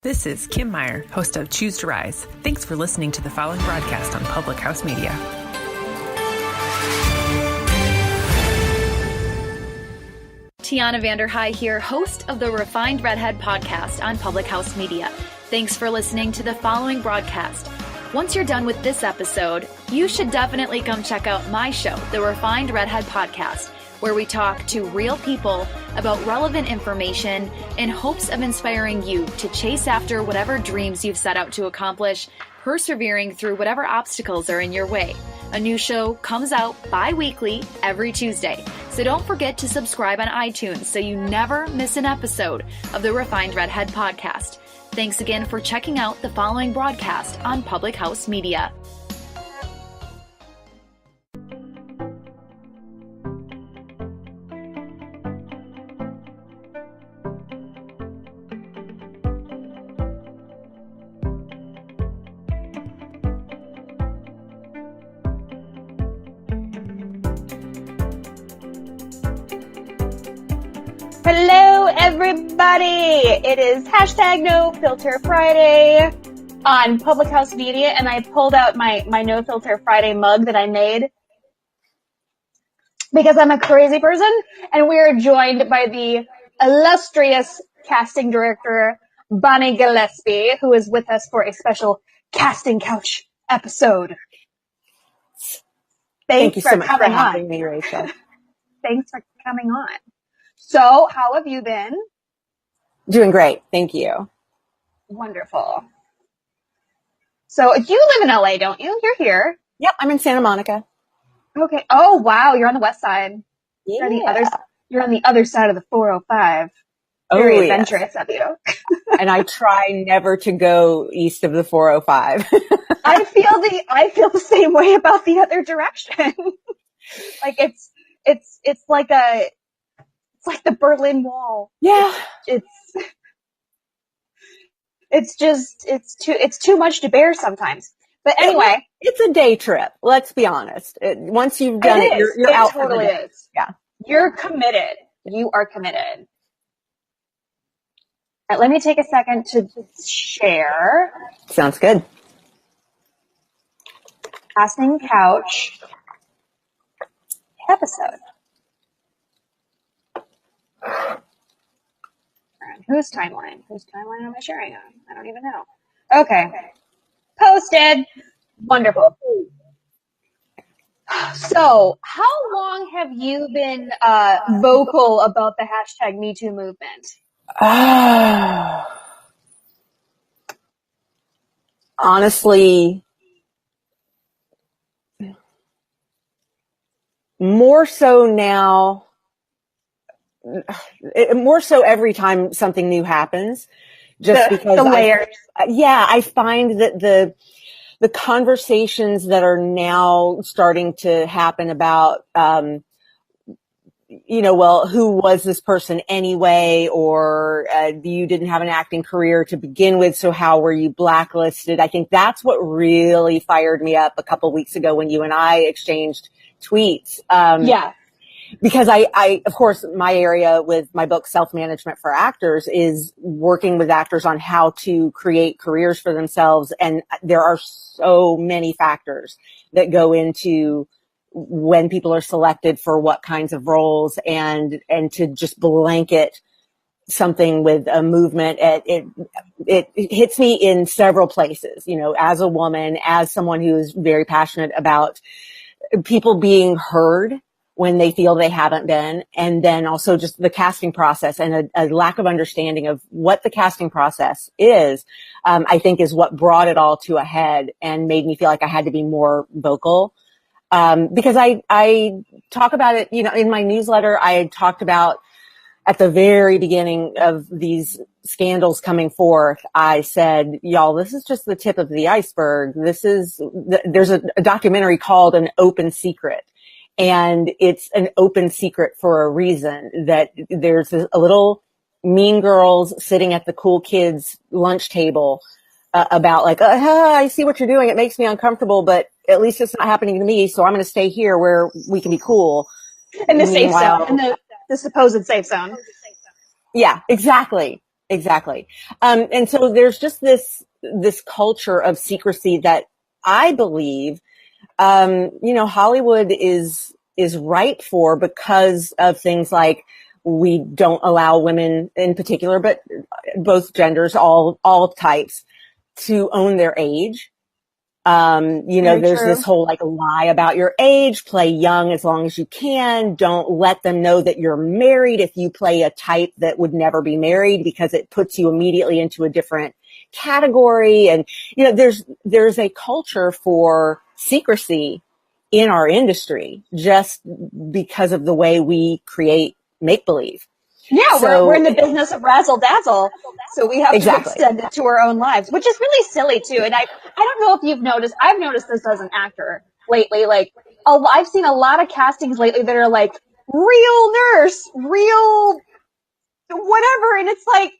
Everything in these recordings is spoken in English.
This is Kim Meyer, host of Choose to Rise. Thanks for listening to the following broadcast on Public House Media. Tiana Vanderhei here, host of the Refined Redhead podcast on Public House Media. Thanks for listening to the following broadcast. Once you're done with this episode, you should definitely come check out my show, the Refined Redhead podcast, where we talk to real people about relevant information in hopes of inspiring you to chase after whatever dreams you've set out to accomplish, persevering through whatever obstacles are in your way. A new show comes out bi-weekly every Tuesday, so don't forget to subscribe on iTunes so you never miss an episode of the Refined Redhead podcast. Thanks again for checking out the following broadcast on Public House Media. Hello, everybody. It is hashtag No Filter Friday on Public House Media, and I pulled out my No Filter Friday mug that I made because I'm a crazy person, and we are joined by the illustrious casting director, Bonnie Gillespie, who is with us for a special casting couch episode. Thank you so much for having me, Rachel. Thanks for coming on. So, how have you been? Doing great. Thank you. Wonderful. So, you live in LA, don't you? You're here. Yep, I'm in Santa Monica. Okay. Oh, wow. You're on the west side. Yeah. You're on the other side of the 405. Oh, Very yes. adventurous of you. And I try never to go east of the 405. I feel the same way about the other direction. Like it's like the Berlin Wall. Yeah. It's too much to bear sometimes. But anyway, it's a day trip. Let's be honest. Once you've done it, you're out for the day. Is. Yeah. You're committed. You are committed. All right, let me take a second to share. Sounds good. Casting Couch episode. Whose timeline? Whose timeline am I sharing on? I don't even know. Okay. Posted. Wonderful. So, how long have you been vocal about the hashtag #MeToo movement? Honestly, more so now. More so every time something new happens, just because the layers. I find that the conversations that are now starting to happen about, well, who was this person anyway, or you didn't have an acting career to begin with, so how were you blacklisted? I think that's what really fired me up a couple weeks ago when you and I exchanged tweets. Because I, of course, my area with my book, Self-Management for Actors, is working with actors on how to create careers for themselves. And there are so many factors that go into when people are selected for what kinds of roles, and to just blanket something with a movement. It hits me in several places, as a woman, as someone who is very passionate about people being heard when they feel they haven't been. And then also just the casting process and a lack of understanding of what the casting process is, I think is what brought it all to a head and made me feel like I had to be more vocal. Because I talk about it, in my newsletter, I had talked about at the very beginning of these scandals coming forth, I said, y'all, this is just the tip of the iceberg. There's a documentary called An Open Secret. And it's an open secret for a reason, that there's a little mean girls sitting at the cool kids lunch table about I see what you're doing. It makes me uncomfortable, but at least it's not happening to me. So I'm going to stay here where we can be cool. In the safe zone, in the supposed safe zone. Yeah, exactly. Exactly. And so there's just this culture of secrecy that I believe, Hollywood is ripe for because of things like we don't allow women in particular, but both genders, all types, to own their age. Very There's true. this whole like lie about your age, play young as long as you can. Don't let them know that you're married if you play a type that would never be married, because it puts you immediately into a different category. And, there's a culture for secrecy in our industry just because of the way we create make believe. Yeah, So we're in the business of razzle dazzle, so we have to exactly. extend it to our own lives, which is really silly too. And I don't know if you've noticed, I've noticed this as an actor lately. Like, I've seen a lot of castings lately that are like real nurse, real whatever, and it's like,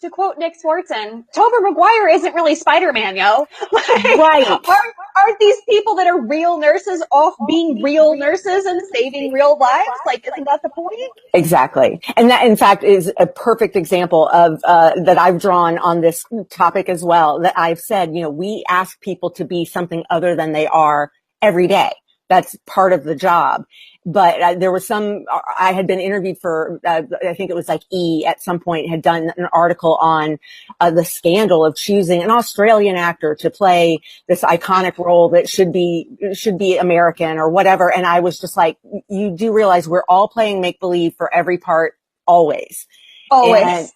to quote Nick Swartzen, Tobey Maguire isn't really Spider-Man, yo. Like, Right. aren't these people that are real nurses off being real nurses and saving real lives? Like, isn't that the point? Exactly. And that, in fact, is a perfect example of, that I've drawn on this topic as well, that I've said, we ask people to be something other than they are every day. That's part of the job. But there was I had been interviewed for, I think it was like at some point had done an article on the scandal of choosing an Australian actor to play this iconic role that should be American or whatever. And I was just like, you do realize we're all playing make believe for every part always. Always.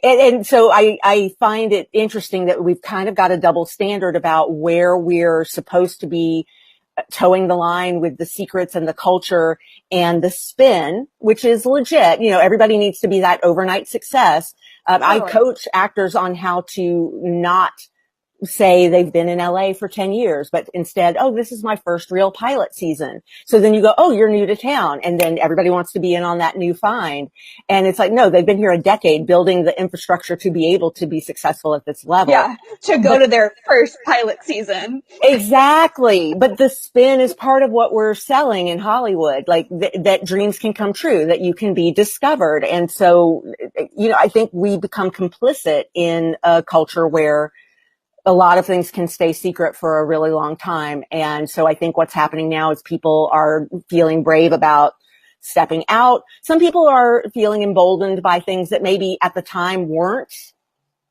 And so I find it interesting that we've kind of got a double standard about where we're supposed to be towing the line with the secrets and the culture and the spin, which is legit. Everybody needs to be that overnight success. I coach actors on how to not say they've been in LA for 10 years, but instead, this is my first real pilot season. So then you go, you're new to town. And then everybody wants to be in on that new find. And it's like, no, they've been here a decade building the infrastructure to be able to be successful at this level. Yeah, to go to their first pilot season. Exactly. But the spin is part of what we're selling in Hollywood, like that dreams can come true, that you can be discovered. And so, I think we become complicit in a culture where a lot of things can stay secret for a really long time. And so I think what's happening now is people are feeling brave about stepping out. Some people are feeling emboldened by things that maybe at the time weren't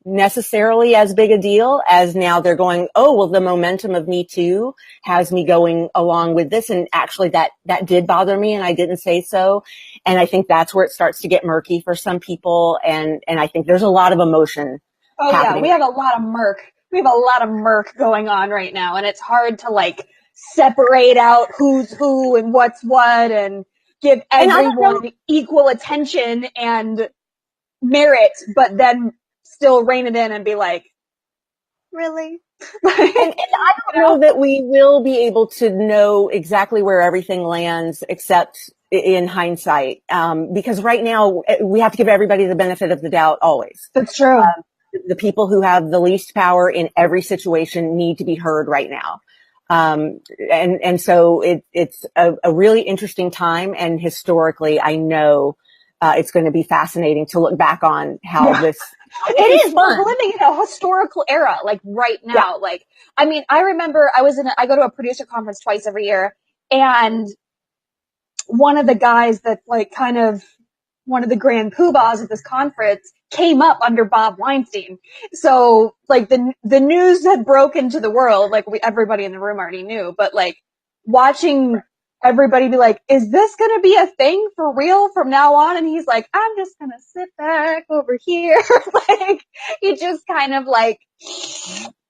necessarily as big a deal, as now they're going, the momentum of Me Too has me going along with this. And actually that did bother me and I didn't say so. And I think that's where it starts to get murky for some people. And I think there's a lot of emotion happening. Yeah, we have a lot of murk. We have a lot of murk going on right now, and it's hard to like separate out who's who and what's what and give everyone equal attention and merit, but then still rein it in and be like, really? and I don't know that we will be able to know exactly where everything lands, except in hindsight, because right now we have to give everybody the benefit of the doubt always. That's true. The people who have the least power in every situation need to be heard right now. And so it's a really interesting time. And historically, I know, it's going to be fascinating to look back on how this, it is. We're living in a historical era, like right now. Yeah. Like, I remember I go to a producer conference twice every year, and one of the guys that's like kind of one of the grand poobahs at this conference came up under Bob Weinstein. So like the news had broken to the world, like everybody in the room already knew, but like watching everybody be like, is this going to be a thing for real from now on? And he's like, I'm just going to sit back over here. Like he just kind of like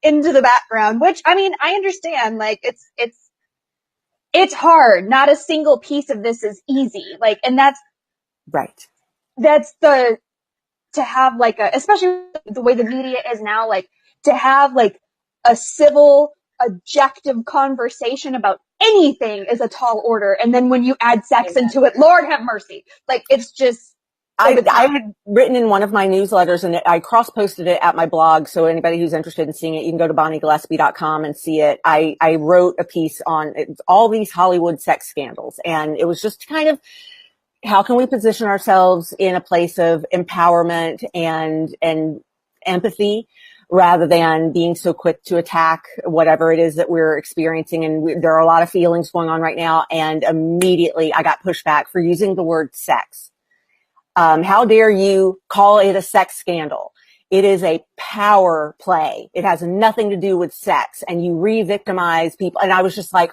into the background, which I understand, like it's hard. Not a single piece of this is easy. Like, and that's right. That's to have like especially the way the media is now, like to have like a civil, objective conversation about anything is a tall order. And then when you add sex into it, Lord have mercy. Like it's just, I had written in one of my newsletters, and I cross-posted it at my blog. So anybody who's interested in seeing it, you can go to BonnieGillespie.com and see it. I wrote a piece on all these Hollywood sex scandals, and it was just kind of how can we position ourselves in a place of empowerment and empathy rather than being so quick to attack whatever it is that we're experiencing. And there are a lot of feelings going on right now. And immediately I got pushback for using the word sex. How dare you call it a sex scandal? It is a power play. It has nothing to do with sex, and you re-victimize people. And I was just like,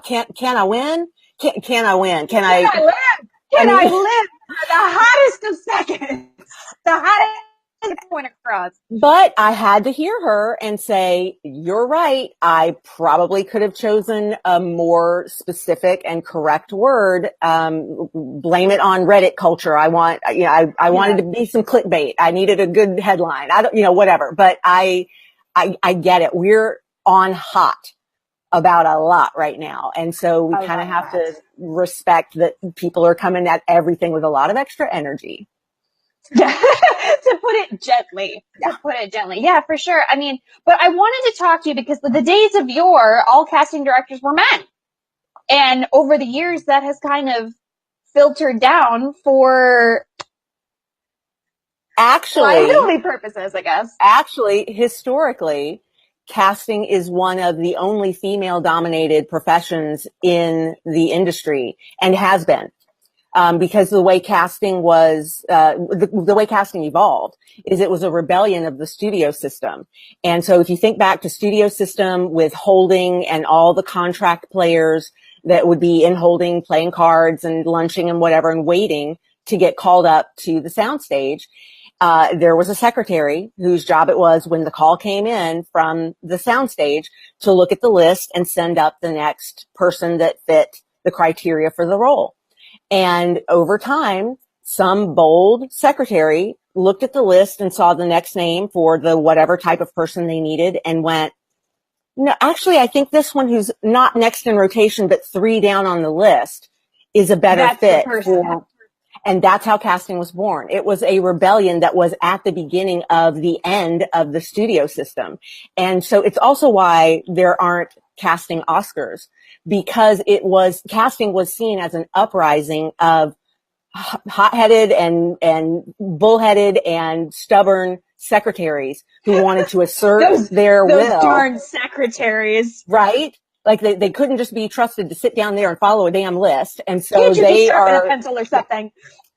can I win? Can I win? Can I live? Can I live? The hottest of seconds. The hottest point across. But I had to hear her and say, you're right. I probably could have chosen a more specific and correct word. Blame it on Reddit culture. I wanted to be some clickbait. I needed a good headline. Whatever. But I get it. We're on hot about a lot right now. And so we kind of have to respect that people are coming at everything with a lot of extra energy. Yeah. To put it gently. Yeah, for sure. I mean, but I wanted to talk to you because the days of yore, all casting directors were men. And over the years, that has kind of filtered down for liability purposes, I guess. Actually, historically, casting is one of the only female-dominated professions in the industry and has been. Because the way casting was, the way casting evolved is it was a rebellion of the studio system. And so if you think back to studio system with holding and all the contract players that would be in holding, playing cards and lunching and whatever and waiting to get called up to the soundstage, there was a secretary whose job it was when the call came in from the soundstage to look at the list and send up the next person that fit the criteria for the role. And over time, some bold secretary looked at the list and saw the next name for the whatever type of person they needed and went, no, actually, I think this one who's not next in rotation, but 3 down on the list is a better fit. And that's how casting was born. It was a rebellion that was at the beginning of the end of the studio system. And so it's also why there aren't casting Oscars, because casting was seen as an uprising of hot-headed and bullheaded and stubborn secretaries who wanted to assert their will. Those darn secretaries. Right? Like they couldn't just be trusted to sit down there and follow a damn list. And so Can't you be sharpen a pencil or something?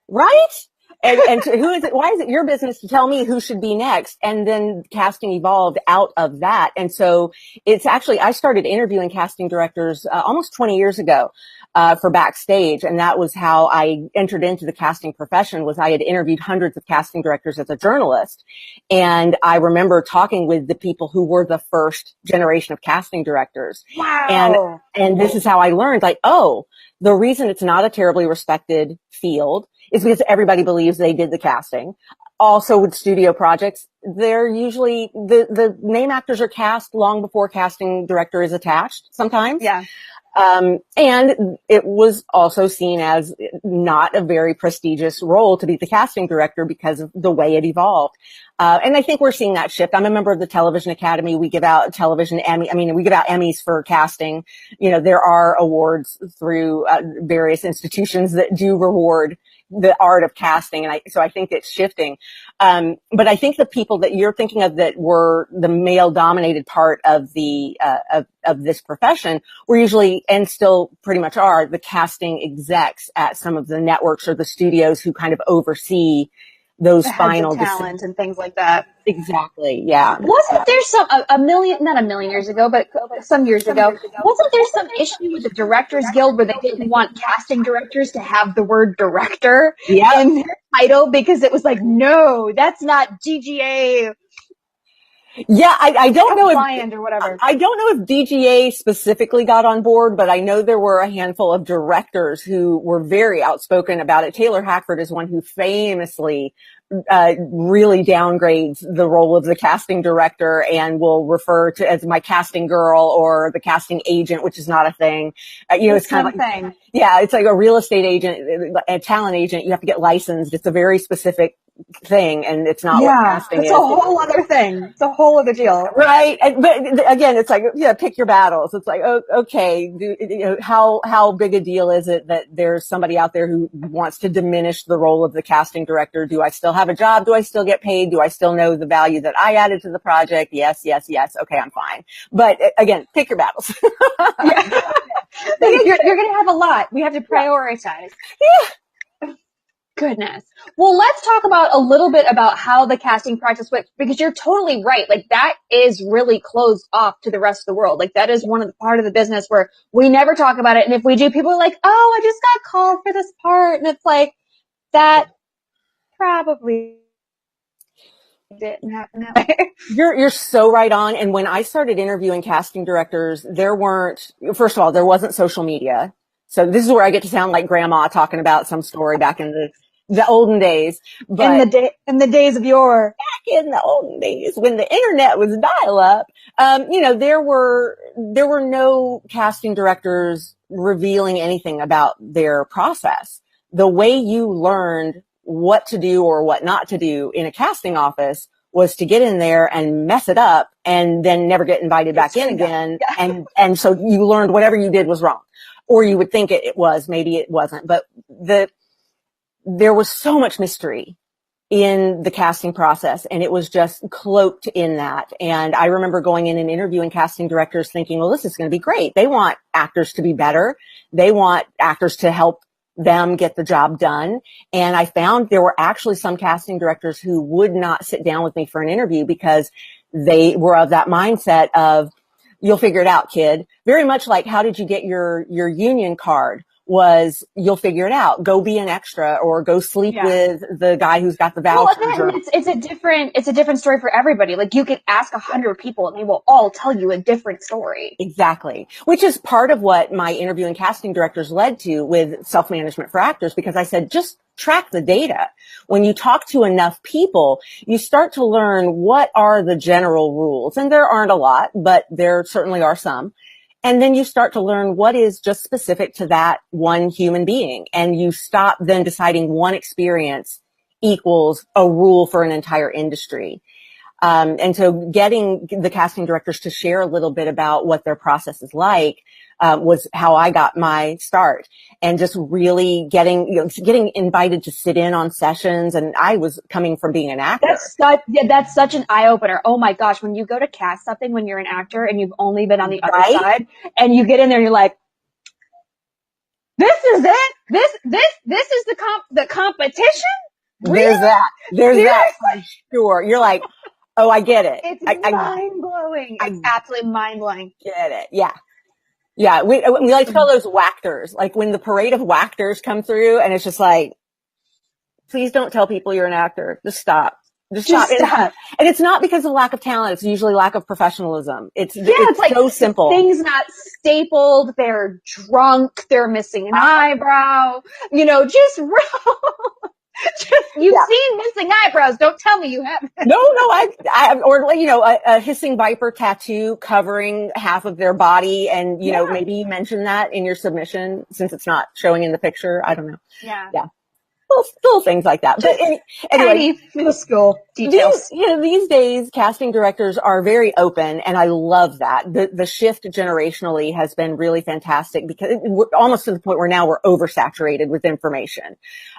Right? And who is it? Why is it your business to tell me who should be next? And then casting evolved out of that. And so it's actually, I started interviewing casting directors almost 20 years ago for Backstage. And that was how I entered into the casting profession. Was I had interviewed hundreds of casting directors as a journalist. And I remember talking with the people who were the first generation of casting directors. Wow. And this is how I learned, like, oh, the reason it's not a terribly respected field is because everybody believes they did the casting. Also with studio projects, they're usually, the name actors are cast long before casting director is attached sometimes. Yeah. And it was also seen as not a very prestigious role to be the casting director because of the way it evolved. And I think we're seeing that shift. I'm a member of the Television Academy. We give out we give out Emmys for casting. You know, there are awards through various institutions that do reward the art of casting. And so I think it's shifting. But I think the people that you're thinking of that were the male dominated part of the, of this profession were usually, and still pretty much are, the casting execs at some of the networks or the studios who kind of oversee those final talent and things like that. Exactly. Yeah. Wasn't there not a million years ago, but some years ago, wasn't there some issue with the Directors Guild where they didn't want casting directors to have the word director in their title because it was like, no, that's not DGA. Yeah, I don't know if or whatever. I don't know if DGA specifically got on board, but I know there were a handful of directors who were very outspoken about it. Taylor Hackford is one who famously really downgrades the role of the casting director and will refer to as my casting girl or the casting agent, which is not a thing. It's kind of like, yeah, it's like a real estate agent, a talent agent. You have to get licensed. It's a very specific thing, and it's not what casting it's is. a whole other thing. It's a whole other deal. Right. But again, it's like, pick your battles. It's like, oh, okay, how big a deal is it that there's somebody out there who wants to diminish the role of the casting director? Do I still have a job? Do I still get paid? Do I still know the value that I added to the project? Yes. Okay, I'm fine. But again, pick your battles. You're going to have a lot. We have to prioritize. Yeah. Goodness. Well, let's talk about a little bit about how the casting practice works, because you're totally right. Like, that is really closed off to the rest of the world. Like, that is one of the part of the business where we never talk about it. And if we do, people are like, oh, I just got called for this part. And it's like, that probably didn't happen that way. You're so right on. And when I started interviewing casting directors, first of all, there wasn't social media. So this is where I get to sound like grandma talking about some story back in the olden days. But in the days of yore. Back in the olden days when the internet was dial up, there were no casting directors revealing anything about their process. The way you learned what to do or what not to do in a casting office was to get in there and mess it up and then never get invited back in again. Yeah. And so you learned whatever you did was wrong, or you would think it was, maybe it wasn't, but there was so much mystery in the casting process, and it was just cloaked in that. And I remember going in and interviewing casting directors thinking, well, this is going to be great. They want actors to be better. They want actors to help them get the job done. And I found there were actually some casting directors who would not sit down with me for an interview because they were of that mindset of, you'll figure it out, kid. Very much like, how did you get your union card? Was, you'll figure it out. Go be an extra, or go sleep with the guy who's got the vouchers. Well, it's a different story for everybody. Like, you could ask 100 people and they will all tell you a different story. Exactly. Which is part of what my interview and casting directors led to with self-management for actors, because I said, just track the data. When you talk to enough people, you start to learn what are the general rules. And there aren't a lot, but there certainly are some. And then you start to learn what is just specific to that one human being. And you stop then deciding one experience equals a rule for an entire industry. And so getting the casting directors to share a little bit about what their process is like, was how I got my start, and just really getting invited to sit in on sessions. And I was coming from being an actor. That's such an eye opener. Oh my gosh. When you go to cast something, when you're an actor and you've only been on the other side, and you get in there and you're like, this is it. This is the competition. Really? There's that for sure. You're like, oh, I get it. It's mind blowing. It's absolutely mind blowing. Get it. Yeah. Yeah. We like to call those whackers. Like, when the parade of whackers come through, and it's just like, please don't tell people you're an actor. Just stop. Just stop. And it's not because of lack of talent. It's usually lack of professionalism. It's like so simple. Things not stapled. They're drunk. They're missing an eyebrow. Just wrong. You've seen missing eyebrows. Don't tell me you haven't. No, or a hissing viper tattoo covering half of their body, and maybe mention that in your submission since it's not showing in the picture. I don't know. Yeah. Little things like that. But anyway, middle school details. These days, casting directors are very open, and I love that. The shift generationally has been really fantastic, because we're almost to the point where now we're oversaturated with information.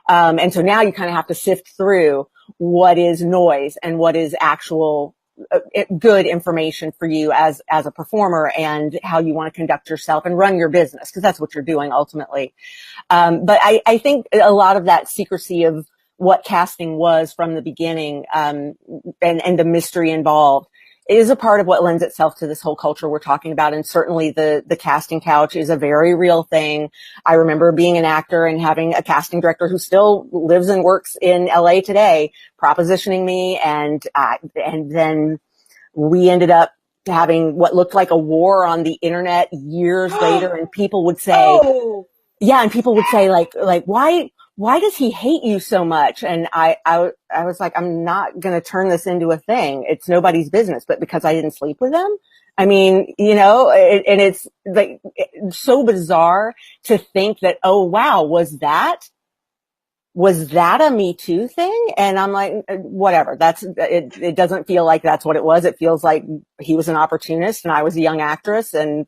And so now you kind of have to sift through what is noise and what is actual good information for you as a performer, and how you want to conduct yourself and run your business, because that's what you're doing ultimately. But I think a lot of that secrecy of what casting was from the beginning, and the mystery involved, is a part of what lends itself to this whole culture we're talking about. And certainly the casting couch is a very real thing. I remember being an actor and having a casting director who still lives and works in LA today propositioning me. And then we ended up having what looked like a war on the internet years later. And people would say, like, why does he hate you so much? And I was like, I'm not going to turn this into a thing. It's nobody's business. But because I didn't sleep with him, I mean, and it's like, it's so bizarre to think that, oh, wow, was that was that a Me Too thing? And I'm like, whatever. It doesn't feel like that's what it was. It feels like he was an opportunist and I was a young actress and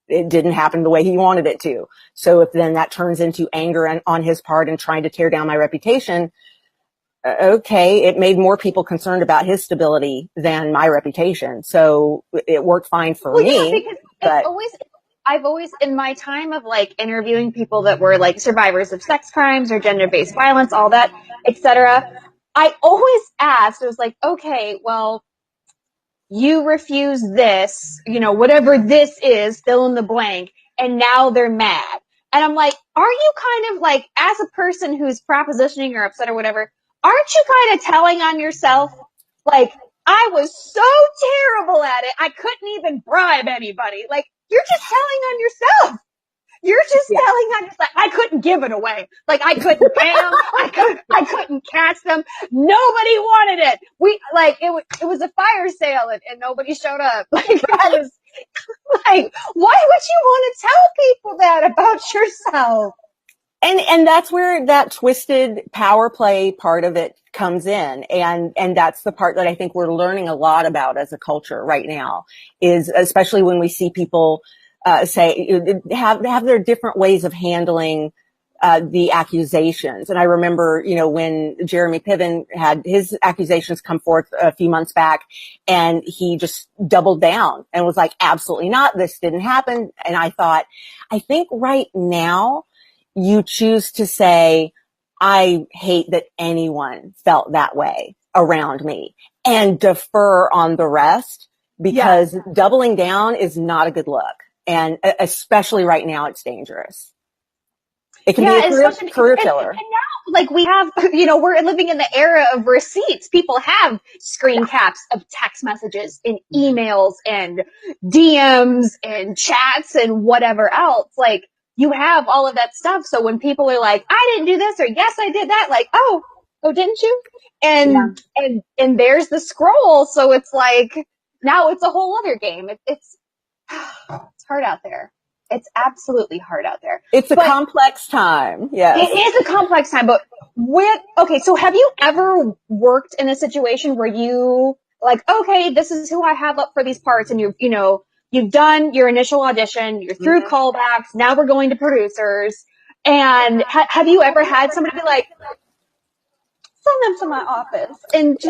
it didn't happen the way he wanted it to. So if then that turns into anger on his part and trying to tear down my reputation, okay, it made more people concerned about his stability than my reputation. So it worked fine for me. Yeah, because I've always, in my time of like interviewing people that were like survivors of sex crimes or gender-based violence, all that, etc., I always asked, it was like, okay, well, you refuse this, whatever this is, fill in the blank, and now they're mad. And I'm like, are you kind of like, as a person who's propositioning or upset or whatever, aren't you kind of telling on yourself? Like, I was so terrible at it, I couldn't even bribe anybody. Like, you're just telling on yourself. You're just telling on yourself. I couldn't give it away. Like, I couldn't pay them. I couldn't cast them. Nobody wanted it. It was a fire sale and nobody showed up. Like, I was like, why would you want to tell people that about yourself? And that's where that twisted power play part of it comes in. And that's the part that I think we're learning a lot about as a culture right now, is especially when we see people have their different ways of handling the accusations. And I remember, when Jeremy Piven had his accusations come forth a few months back, and he just doubled down and was like, absolutely not, this didn't happen. And I thought, I think right now you choose to say, I hate that anyone felt that way around me, and defer on the rest, because doubling down is not a good look. And especially right now, it's dangerous. It can be a career killer. And now, like, we have, we're living in the era of receipts. People have screen caps of text messages and emails and DMs and chats and whatever else. Like, you have all of that stuff. So when people are like, I didn't do this, or yes, I did that, like, oh, didn't you? And there's the scroll. So it's like, now it's a whole other game. It's hard out there. It's absolutely hard out there. It's a complex time. Yes. It is a complex time, but so have you ever worked in a situation where you like, okay, this is who I have up for these parts, and you've done your initial audition, you're through callbacks, now we're going to producers, and have you ever had somebody be like, send them to my office and just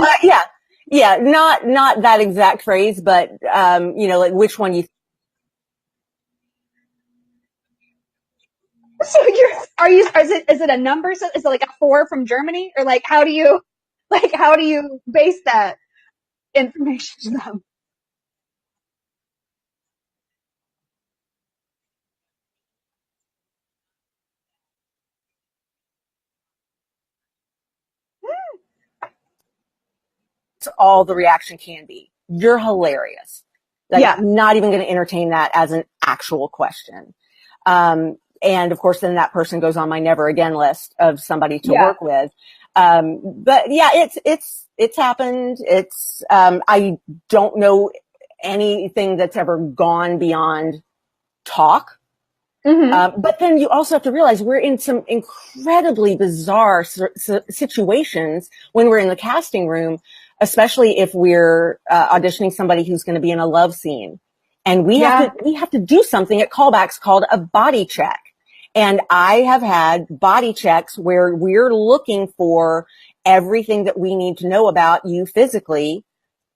not that exact phrase, but like which one you. So is it a number? Is it like a 4 from Germany, or like how do you base that information to them? All the reaction can be, you're hilarious. Like, not even going to entertain that as an actual question. And of course, then that person goes on my never again list of somebody to work with. But it's happened. I don't know anything that's ever gone beyond talk. But then you also have to realize we're in some incredibly bizarre situations when we're in the casting room, especially if we're auditioning somebody who's going to be in a love scene. And we have to do something at callbacks called a body check. And I have had body checks where we're looking for everything that we need to know about you physically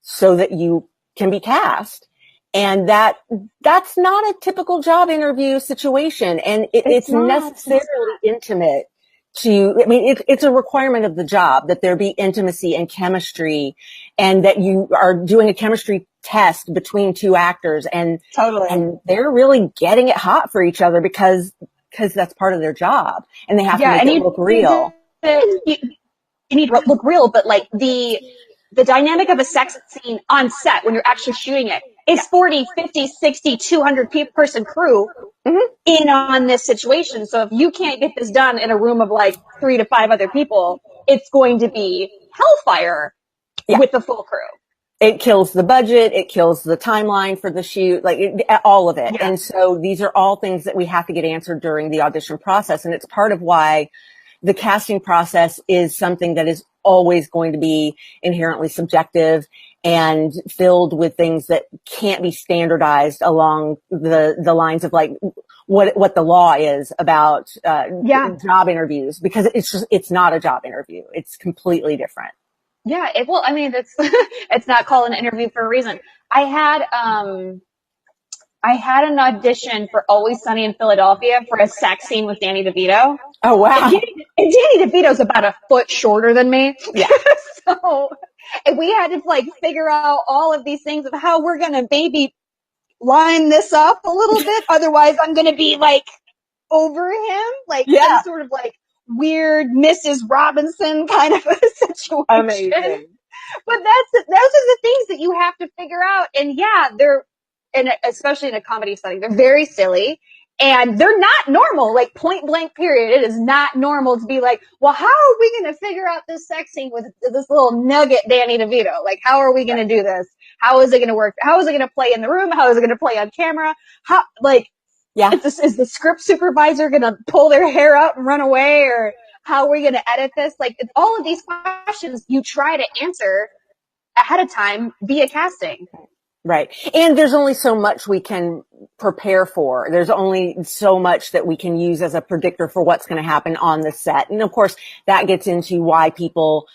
so that you can be cast. And that's not a typical job interview situation. And it's necessarily intimate it's a requirement of the job that there be intimacy and chemistry, and that you are doing a chemistry test between two actors, and they're really getting it hot for each other because that's part of their job, and they have to make it look real. You need to look real, but like the dynamic of a sex scene on set when you're actually shooting it, it's 40, 50, 60, 200 person crew in on this situation. So if you can't get this done in a room of like 3 to 5 other people, it's going to be hellfire with the full crew. It kills the budget. It kills the timeline for the shoot, all of it. Yeah. And so these are all things that we have to get answered during the audition process. And it's part of why the casting process is something that is always going to be inherently subjective and filled with things that can't be standardized along the lines of like what the law is about job interviews, because it's not a job interview. It's completely different. Yeah, well, I mean, it's it's not called an interview for a reason. I had an audition for Always Sunny in Philadelphia for a sex scene with Danny DeVito. Oh, wow. And Danny DeVito's about a foot shorter than me. Yeah. So, and we had to like figure out all of these things of how we're going to maybe line this up a little bit. Otherwise, I'm going to be like over him, like some sort of like weird Mrs. Robinson kind of a situation. Amazing. But those are the things that you have to figure out. And especially in a comedy setting, they're very silly and they're not normal, like point blank period. It is not normal to be like, well, how are we going to figure out this sex scene with this little nugget, Danny DeVito? Like, how are we going to do this? How is it going to work? How is it going to play in the room? How is it going to play on camera? Is the script supervisor going to pull their hair out and run away? Or how are we going to edit this? Like, it's all of these questions you try to answer ahead of time via casting. Right. And there's only so much we can prepare for. There's only so much that we can use as a predictor for what's going to happen on the set. And of course, that gets into why people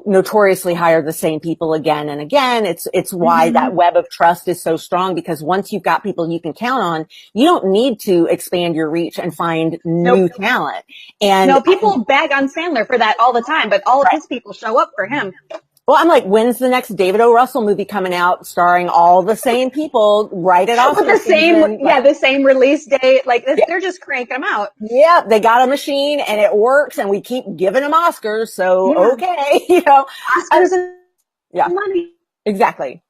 notoriously hire the same people again and again. It's why that web of trust is so strong, because once you've got people you can count on, you don't need to expand your reach and find new talent. And people bag on Sandler for that all the time, but all of his people show up for him. Well, I'm like, when's the next David O. Russell movie coming out starring all the same people right at Oscar the same release date. Like, they're just cranking them out. Yeah, they got a machine and it works and we keep giving them Oscars. So, okay, Oscars and money. Exactly.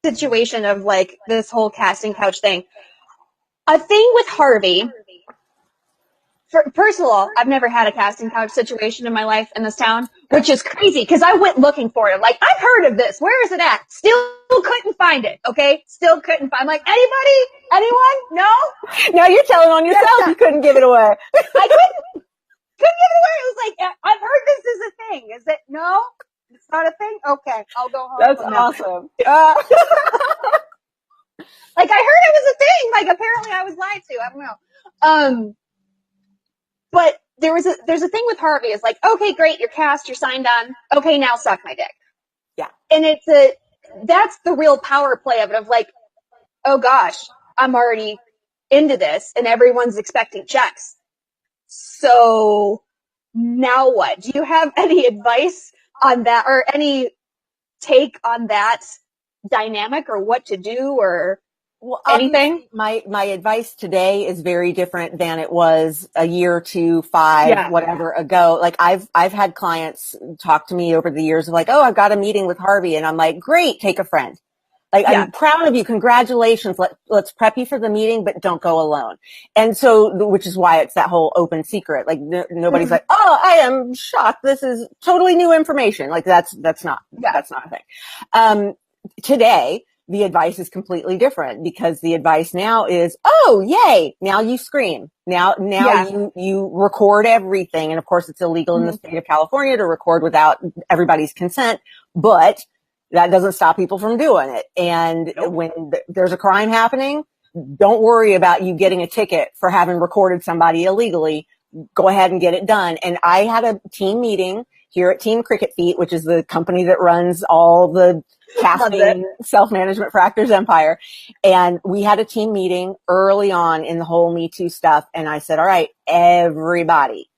Situation of like this whole casting couch thing. A thing with Harvey. First of all, I've never had a casting couch situation in my life in this town, which is crazy because I went looking for it. Like, I've heard of this. Where is it at? Still couldn't find it. Okay. Still couldn't find. I'm like, anybody? Anyone? No? Now you're telling on yourself. You couldn't give it away. I couldn't give it away. It was like, I've heard this is a thing. Is it? No? It's not a thing? Okay. I'll go home. That's awesome. Like, I heard it was a thing. Like, apparently I was lied to. I don't know. But there's a thing with Harvey. It's like, okay, great, you're cast, you're signed on. Okay, now suck my dick. Yeah. And that's the real power play of it, of like, oh gosh, I'm already into this and everyone's expecting checks. So now what? Do you have any advice on that, or any take on that dynamic, or what to do, or anything? My advice today is very different than it was a year, 2, 5, whatever ago. Like, I've had clients talk to me over the years of like, oh, I've got a meeting with Harvey. And I'm like, great, take a friend. Like, I'm proud of you. Congratulations. Let's prep you for the meeting, but don't go alone. And so, which is why it's that whole open secret. Like, nobody's like, oh, I am shocked. This is totally new information. Like, that's not a thing. Today, the advice is completely different, because the advice now is, oh, yay. Now you scream. Now you record everything. And of course, it's illegal in the state of California to record without everybody's consent, but that doesn't stop people from doing it. And when there's a crime happening, don't worry about you getting a ticket for having recorded somebody illegally. Go ahead and get it done. And I had a team meeting here at Team Cricket Feet, which is the company that runs all the casting self-management for Actors Empire. And we had a team meeting early on in the whole Me Too stuff. And I said, all right, everybody,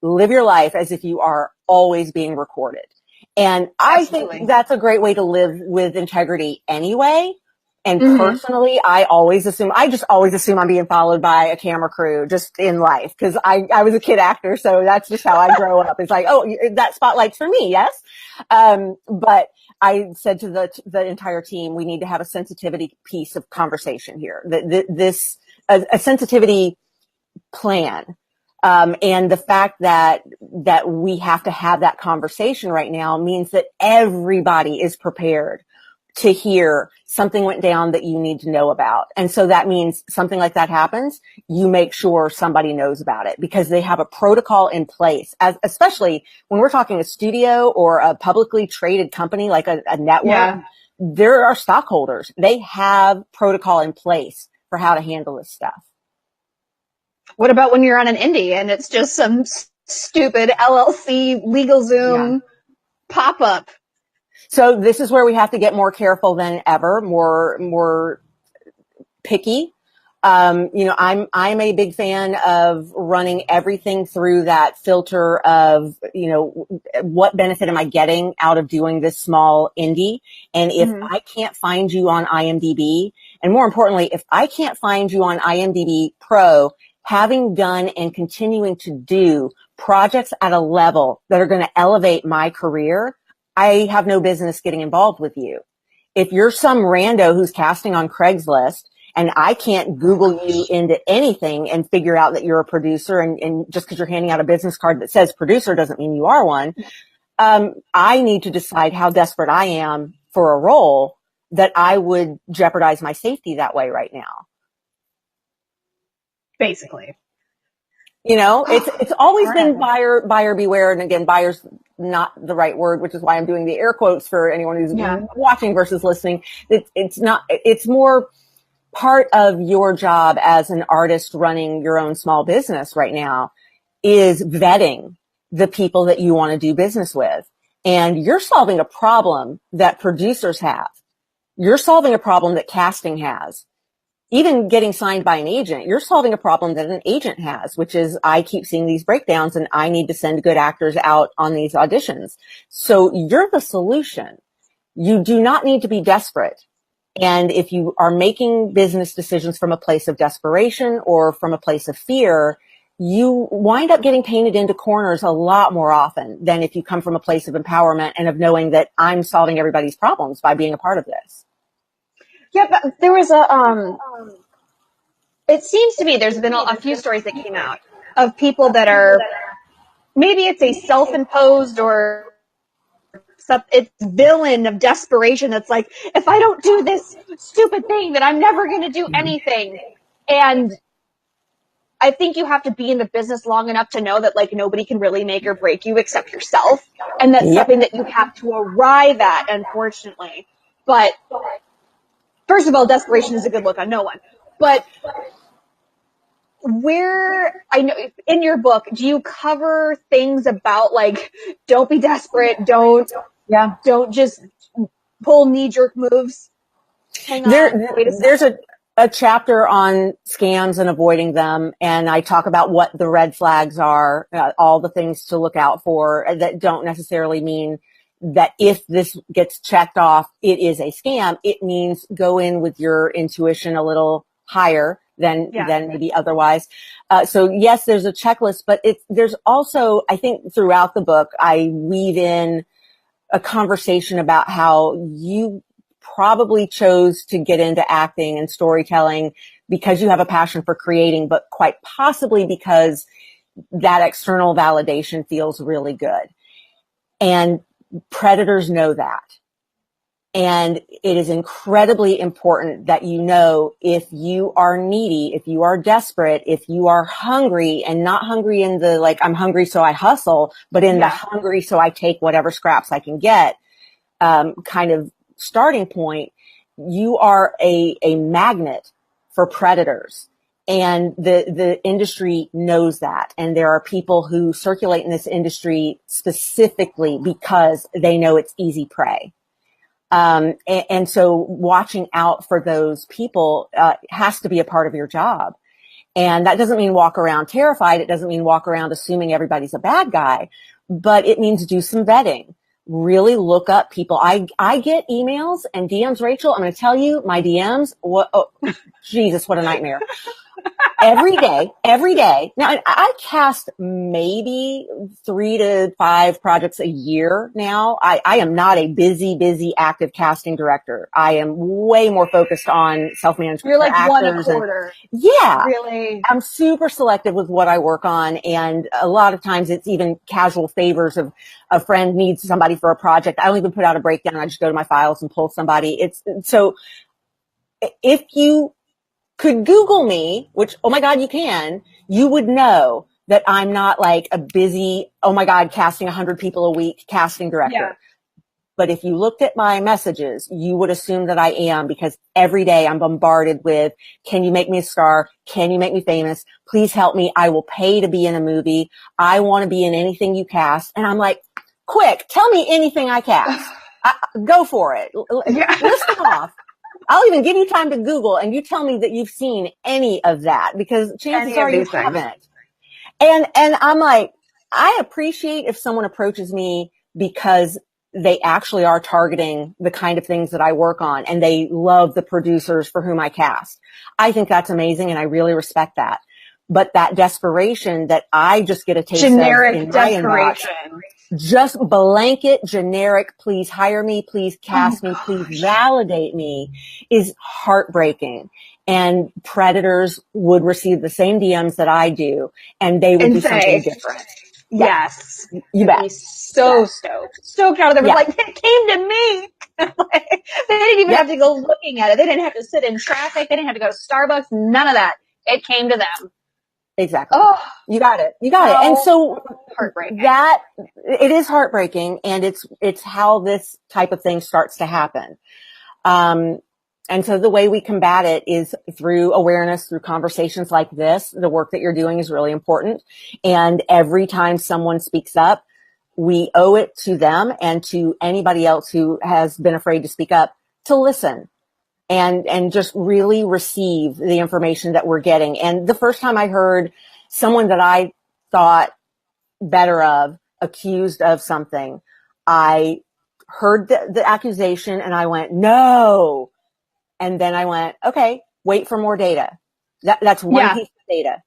live your life as if you are always being recorded. And I think that's a great way to live with integrity anyway. And personally, I just always assume I'm being followed by a camera crew just in life. Cause I was a kid actor. So that's just how I grow up. It's like, oh, that spotlight's for me. Yes. But I said to the entire team, we need to have a sensitivity piece of conversation here. A sensitivity plan. And the fact that we have to have that conversation right now means that everybody is prepared to hear something went down that you need to know about. And so that means something like that happens, you make sure somebody knows about it because they have a protocol in place, especially when we're talking a studio or a publicly traded company like a network. Yeah. There are stockholders. They have protocol in place for how to handle this stuff. What about when you're on an indie and it's just some stupid LLC LegalZoom pop-up? So this is where we have to get more careful than ever, more picky. I'm a big fan of running everything through that filter of, what benefit am I getting out of doing this small indie? And if I can't find you on IMDb, and more importantly, if I can't find you on IMDb Pro, having done and continuing to do projects at a level that are going to elevate my career, I have no business getting involved with you. If you're some rando who's casting on Craigslist and I can't Google you into anything and figure out that you're a producer and just because you're handing out a business card that says producer doesn't mean you are one, I need to decide how desperate I am for a role that I would jeopardize my safety that way right now. Basically. It's always been buyer beware. And again, buyer's not the right word, which is why I'm doing the air quotes for anyone who's watching versus listening. It's more part of your job as an artist running your own small business right now is vetting the people that you want to do business with. And you're solving a problem that producers have. You're solving a problem that casting has. Even getting signed by an agent, you're solving a problem that an agent has, which is I keep seeing these breakdowns and I need to send good actors out on these auditions. So you're the solution. You do not need to be desperate. And if you are making business decisions from a place of desperation or from a place of fear, you wind up getting painted into corners a lot more often than if you come from a place of empowerment and of knowing that I'm solving everybody's problems by being a part of this. Yeah, but there was it seems to me there's been a few stories that came out of people that are, maybe it's a self-imposed or it's villain of desperation that's like, if I don't do this stupid thing, then I'm never going to do anything. And I think you have to be in the business long enough to know that like nobody can really make or break you except yourself. And that's something that you have to arrive at, unfortunately. But first of all, desperation is a good look on no one. But I know in your book, do you cover things about like, don't be desperate, don't just pull knee-jerk moves? There's a chapter on scams and avoiding them, and I talk about what the red flags are, all the things to look out for that don't necessarily mean that if this gets checked off, it is a scam. It means go in with your intuition a little higher than maybe otherwise. So yes, there's a checklist, but there's also, I think throughout the book, I weave in a conversation about how you probably chose to get into acting and storytelling because you have a passion for creating, but quite possibly because that external validation feels really good. And predators know that. And it is incredibly important that you know if you are needy, if you are desperate, if you are hungry, and not hungry in the like, I'm hungry so I hustle, but in the hungry so I take whatever scraps I can get kind of starting point, you are a magnet for predators. And the industry knows that. And there are people who circulate in this industry specifically because they know it's easy prey. And so watching out for those people has to be a part of your job. And that doesn't mean walk around terrified. It doesn't mean walk around assuming everybody's a bad guy, but it means do some vetting. Really look up people. I get emails and DMs, Rachel. I'm going to tell you my DMs. Jesus, what a nightmare. every day. Now, I cast maybe 3 to 5 projects a year now. I am not a busy, active casting director. I am way more focused on self-management. You're like actors one a quarter. yeah. Really? I'm super selective with what I work on. And a lot of times it's even casual favors of a friend needs somebody for a project. I don't even put out a breakdown. I just go to my files and pull somebody. So if you could Google me, which, oh my God, you can, you would know that I'm not like a busy, oh my God, casting 100 people a week casting director. Yeah. But if you looked at my messages, you would assume that I am, because every day I'm bombarded with, can you make me a star? Can you make me famous? Please help me. I will pay to be in a movie. I want to be in anything you cast. And I'm like, quick, tell me anything I cast. Go for it. Yeah. List them off. I'll even give you time to Google and you tell me that you've seen any of that, because chances are you haven't. And I'm like, I appreciate if someone approaches me because they actually are targeting the kind of things that I work on and they love the producers for whom I cast. I think that's amazing and I really respect that. But that desperation that I just get a taste generic of in desperation. my inbox, just blanket generic, please hire me, please cast me, please validate me, is heartbreaking. And predators would receive the same DMs that I do, and they would do something different. Yes. You bet. Be so stoked out of them. Yeah. Like, it came to me. Like, they didn't even have to go looking at it. They didn't have to sit in traffic. They didn't have to go to Starbucks. None of that. It came to them. Exactly. Oh, you got it. And so heartbreaking. it is heartbreaking, and it's how this type of thing starts to happen. And so the way we combat it is through awareness, through conversations like this. The work that you're doing is really important. And every time someone speaks up, we owe it to them and to anybody else who has been afraid to speak up to listen and just really receive the information that we're getting. And the first time I heard someone that I thought better of accused of something, I heard the accusation and I went, no. And then I went, okay, wait for more data. That's one piece of data.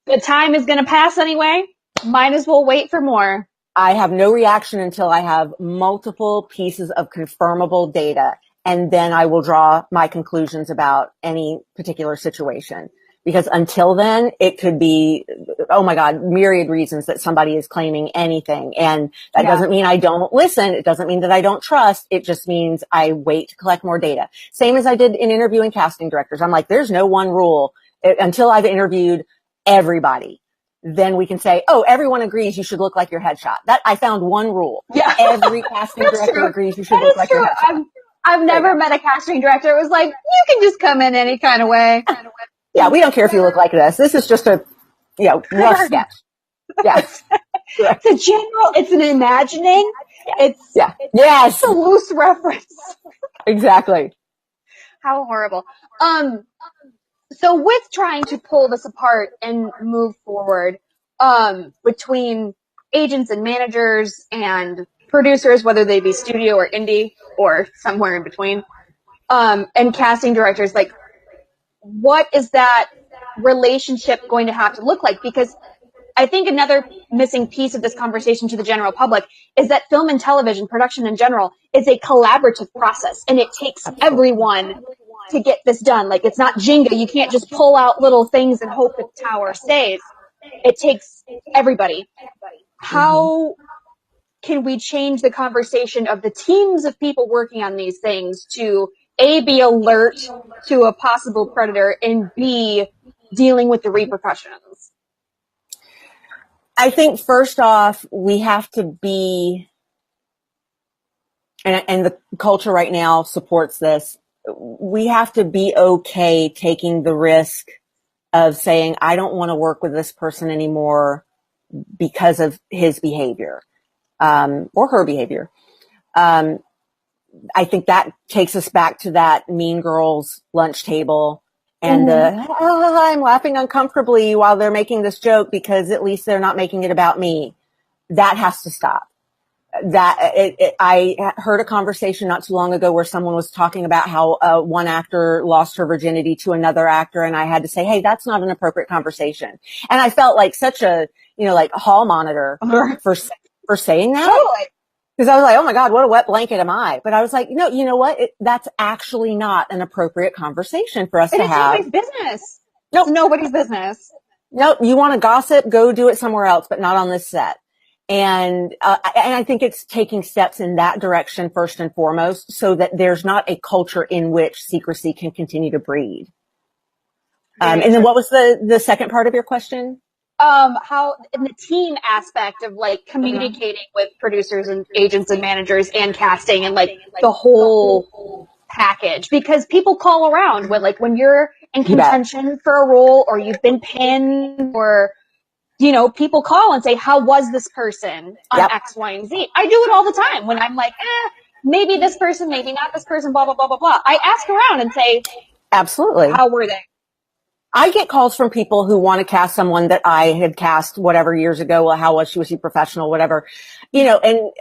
The time is going to pass anyway. Might as well wait for more. I have no reaction until I have multiple pieces of confirmable data. And then I will draw my conclusions about any particular situation. Because until then, it could be, oh my God, myriad reasons that somebody is claiming anything. And that doesn't mean I don't listen. It doesn't mean that I don't trust. It just means I wait to collect more data. Same as I did in interviewing casting directors. I'm like, there's no one rule until I've interviewed everybody. Then we can say, oh, everyone agrees you should look like your headshot. That I found one rule. Yeah. Every casting director agrees you should look like your headshot. I've never met a casting director. It was like, you can just come in any kind of way. Yeah, we don't care if you look like this. This is just a, rough sketch. Yes. It's a general, it's an imagining. Yes. It's a loose reference. Exactly. How horrible. So with trying to pull this apart and move forward, between agents and managers and producers, whether they be studio or indie or somewhere in between, and casting directors, like, what is that relationship going to have to look like? Because I think another missing piece of this conversation to the general public is that film and television production in general is a collaborative process, and it takes everyone to get this done. Like, it's not Jenga. You can't just pull out little things and hope the tower stays. It takes everybody. How can we change the conversation of the teams of people working on these things to A, be alert to a possible predator, and B, dealing with the repercussions? I think first off, we have to be, and the culture right now supports this, we have to be okay taking the risk of saying, I don't want to work with this person anymore because of his behavior, or her behavior. I think that takes us back to that Mean Girls lunch table and I'm laughing uncomfortably while they're making this joke because at least they're not making it about me. That has to stop. I heard a conversation not too long ago where someone was talking about how one actor lost her virginity to another actor, and I had to say, hey, that's not an appropriate conversation. And I felt like such a, like hall monitor for saying that. Totally. Because I was like, oh my God, what a wet blanket am I? But I was like, no, you know what? That's actually not an appropriate conversation for us to have. It's nobody's business. Nope. It's nobody's business. Nope. You want to gossip? Go do it somewhere else, but not on this set. And I think it's taking steps in that direction first and foremost, so that there's not a culture in which secrecy can continue to breed. And then what was the second part of your question? How in the team aspect of like communicating with producers and agents and managers and casting and like the whole package, because people call around when you're in contention for a role or you've been pinned or, people call and say, how was this person on X, Y, and Z? I do it all the time when I'm like, maybe this person, maybe not this person, blah, blah, blah, blah, blah. I ask around and say, absolutely. How were they? I get calls from people who want to cast someone that I had cast whatever years ago. Well, how was she? Was she professional? Whatever, and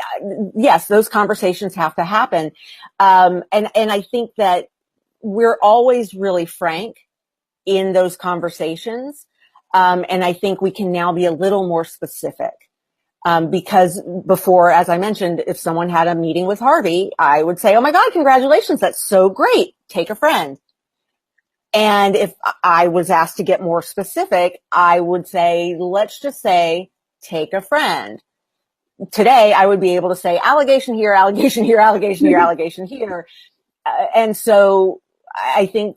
yes, those conversations have to happen. And I think that we're always really frank in those conversations. And I think we can now be a little more specific. Because before, as I mentioned, if someone had a meeting with Harvey, I would say, oh my God, congratulations. That's so great. Take a friend. And if I was asked to get more specific, I would say, let's just say, take a friend. Today, I would be able to say allegation here, allegation here, allegation here, allegation here. And so I think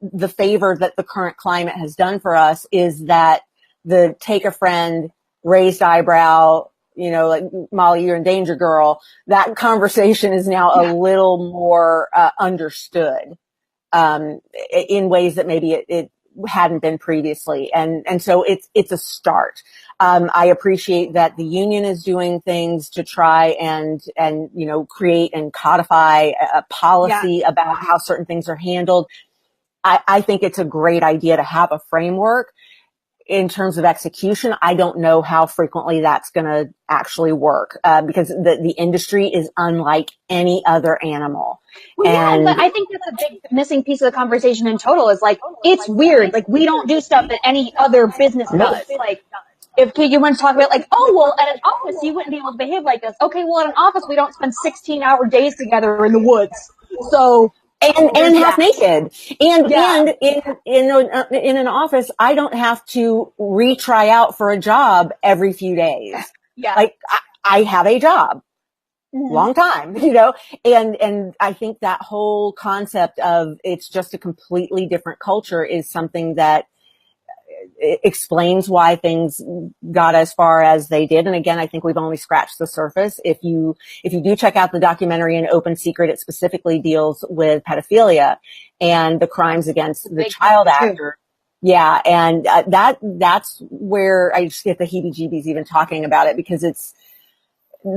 the favor that the current climate has done for us is that the take a friend, raised eyebrow, like Molly, you're in danger, girl. That conversation is now a little more understood. In ways that maybe it hadn't been previously. And so it's a start. I appreciate that the union is doing things to try and create and codify a policy about how certain things are handled. I think it's a great idea to have a framework. In terms of execution, I don't know how frequently that's going to actually work, because the industry is unlike any other animal. Well, and I think that's a big missing piece of the conversation in total is it's weird. We don't do stuff that any other business does. If you want to talk about at an office, you wouldn't be able to behave like this. Okay, well, at an office, we don't spend 16-hour days together in the woods. So, and half naked. And in an office, I don't have to retry out for a job every few days. Yeah. I have a job. Long time, and I think that whole concept of it's just a completely different culture is something that explains why things got as far as they did. And again, I think we've only scratched the surface. If you do check out the documentary An Open Secret, it specifically deals with pedophilia and the crimes against the child actor. Yeah. And that's where I just get the heebie-jeebies even talking about it, because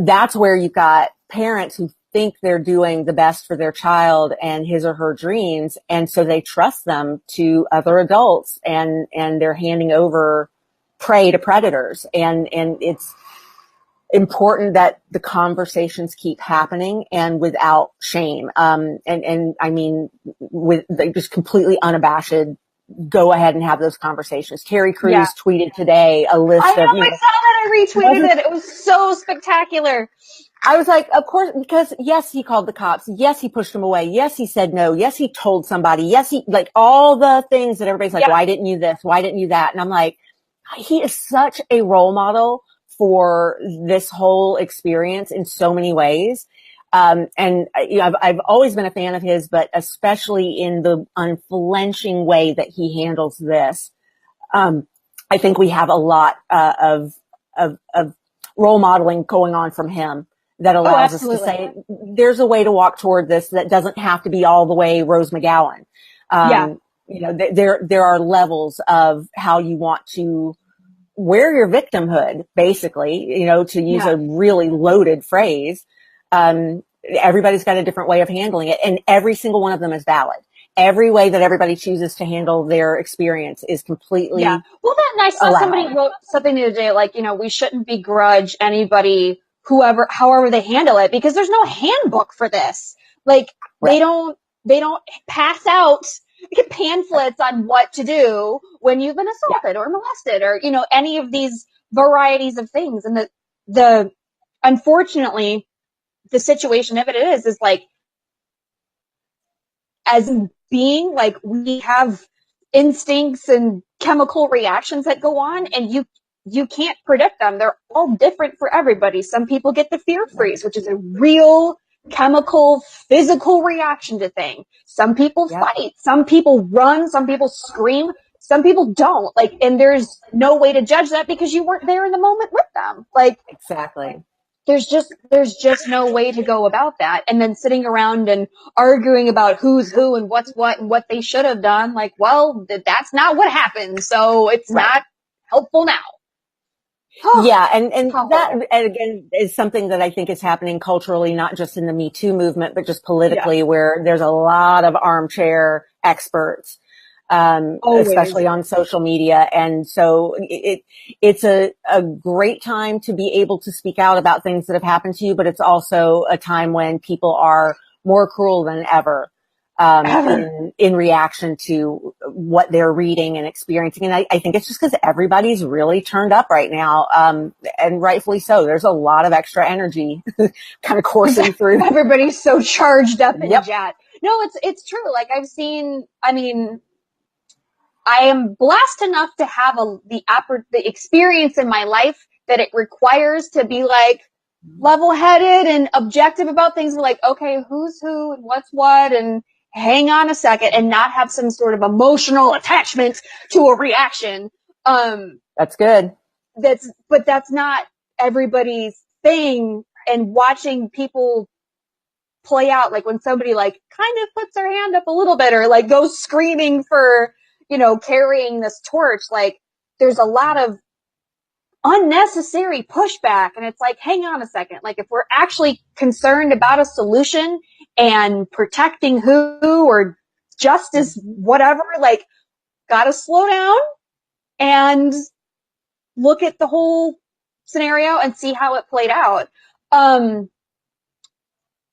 that's where you've got parents who think they're doing the best for their child and his or her dreams. And so they trust them to other adults and they're handing over prey to predators. And it's important that the conversations keep happening and without shame. And I mean, with just completely unabashed, go ahead and have those conversations. Terry Crews tweeted today a list I saw that. I retweeted it. It was so spectacular. I was like, of course, because yes, he called the cops. Yes, he pushed them away. Yes, he said no. Yes, he told somebody. Yes, he all the things that everybody's like, why didn't you this? Why didn't you that? And I'm like, he is such a role model for this whole experience in so many ways. And I've always been a fan of his, but especially in the unflinching way that he handles this. I think we have a lot of role modeling going on from him that allows us to say there's a way to walk toward this that doesn't have to be all the way Rose McGowan. There are levels of how you want to wear your victimhood, basically, to use a really loaded phrase. Everybody's got a different way of handling it, and every single one of them is valid. Every way that everybody chooses to handle their experience is completely Well, I saw somebody wrote something the other day, we shouldn't begrudge anybody however they handle it, because there's no handbook for this. Like, Right. they don't pass out pamphlets on what to do when you've been assaulted or molested or, any of these varieties of things. And the unfortunately, the situation of it is like, as being like, we have instincts and chemical reactions that go on, and you can't predict them. They're all different for everybody. Some people get the fear freeze, which is a real chemical, physical reaction to things. Some people fight, some people run, some people scream, some people don't. Like, and there's no way to judge that because you weren't there in the moment with them. Like, Exactly. there's just no way to go about that. And then sitting around and arguing about who's who and what's what and what they should have done. Like, well, that's not what happened. So it's not helpful now. Yeah. And that, and again, is something that I think is happening culturally, not just in the Me Too movement, but just politically, where there's a lot of armchair experts, especially on social media. And so it's a great time to be able to speak out about things that have happened to you, but it's also a time when people are more cruel than ever. In reaction to what they're reading and experiencing. And I think it's just because everybody's really turned up right now. And rightfully so. There's a lot of extra energy kind of coursing through. Everybody's so charged up and jacked. No, it's true. Like, I am blessed enough to have the experience in my life that it requires to be like level-headed and objective about things. Like, okay, who's who and what's what, and hang on a second, and not have some sort of emotional attachment to a reaction. That's good. But that's not everybody's thing. And watching people play out, like when somebody like kind of puts their hand up a little bit or like goes screaming for, carrying this torch, like there's a lot of unnecessary pushback. And it's like, hang on a second. Like, if we're actually concerned about a solution and protecting who or justice, whatever, like, gotta slow down and look at the whole scenario and see how it played out.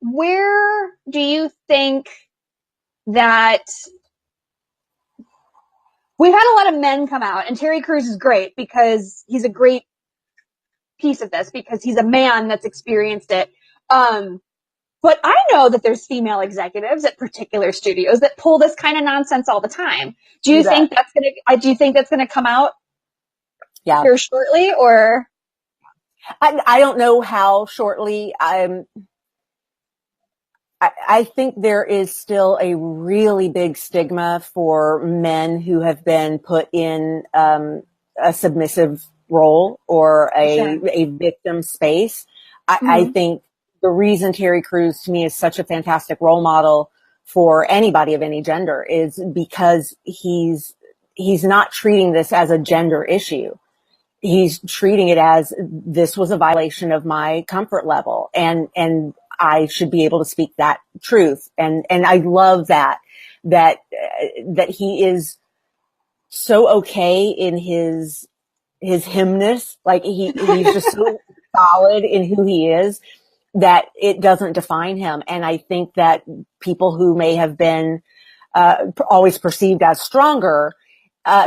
Where do you think that we've had a lot of men come out, and Terry Crews is great because he's a great piece of this because he's a man that's experienced it. But I know that there's female executives at particular studios that pull this kind of nonsense all the time. Do you think that's gonna come out here shortly, or? I don't know how shortly. I think there is still a really big stigma for men who have been put in a submissive role or a victim space. I think the reason Terry Crews to me is such a fantastic role model for anybody of any gender is because he's not treating this as a gender issue. He's treating it as this was a violation of my comfort level, and I should be able to speak that truth. And I love that he is so okay in his himness. Like he's just so solid in who he is that it doesn't define him. And I think that people who may have been, always perceived as stronger,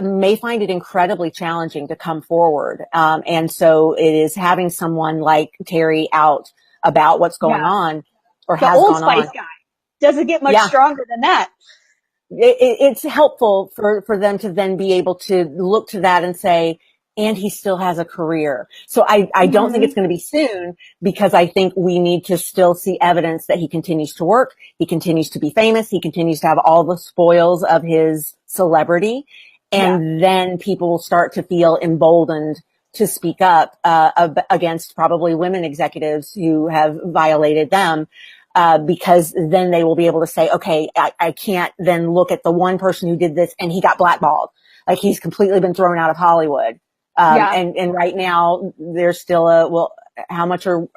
may find it incredibly challenging to come forward. And so it is having someone like Terry out about what's going on or has gone on. The Old Spice guy doesn't get much stronger than that. It's helpful for them to then be able to look to that and say, and he still has a career. So I don't think it's going to be soon, because I think we need to still see evidence that he continues to work. He continues to be famous. He continues to have all the spoils of his celebrity. And then people will start to feel emboldened to speak up against probably women executives who have violated them, because then they will be able to say, okay, I can't then look at the one person who did this and he got blackballed. Like he's completely been thrown out of Hollywood. And right now there's still how much are we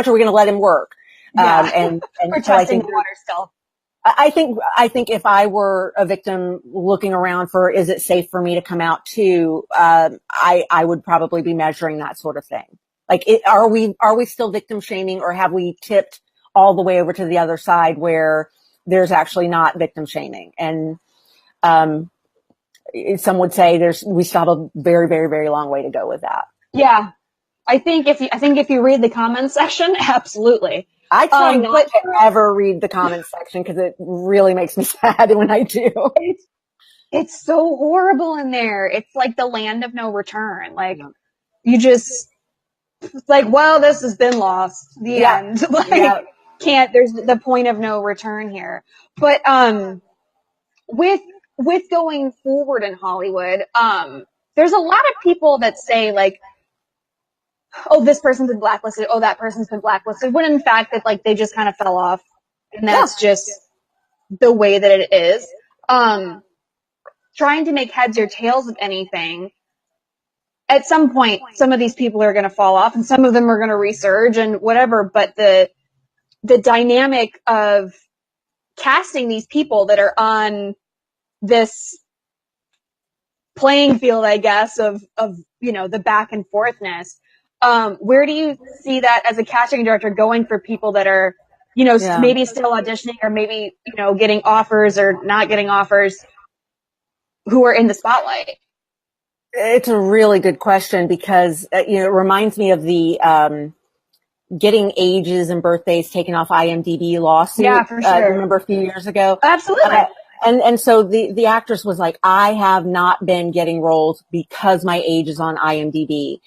going to let him work? And we're testing the water still. I think if I were a victim looking around for, is it safe for me to come out too? I would probably be measuring that sort of thing. Like, are we still victim shaming, or have we tipped all the way over to the other side where there's actually not victim shaming? And, some would say we still have a very, very, very long way to go with that. Yeah. I think if you read the comments section, absolutely. I try not to ever read the comments section because it really makes me sad when I do. It's so horrible in there. It's like the land of no return. Like, you just, it's like, well, this has been lost. The end. Like, there's the point of no return here. But, with going forward in Hollywood, there's a lot of people that say, like, oh, this person's been blacklisted. Oh, that person's been blacklisted. When in fact, that, like, they just kind of fell off, and that's just the way that it is. Trying to make heads or tails of anything, at some point, some of these people are going to fall off, and some of them are going to resurge and whatever. But the dynamic of casting these people that are on this playing field, I guess, of the back and forthness. Where do you see that as a casting director going for people that are, maybe still auditioning, or maybe, getting offers or not getting offers, who are in the spotlight? It's a really good question because, it reminds me of the, getting ages and birthdays taken off IMDb lawsuit. Yeah, for sure. Remember a few years ago? Absolutely. And so the actress was like, I have not been getting roles because my age is on IMDb.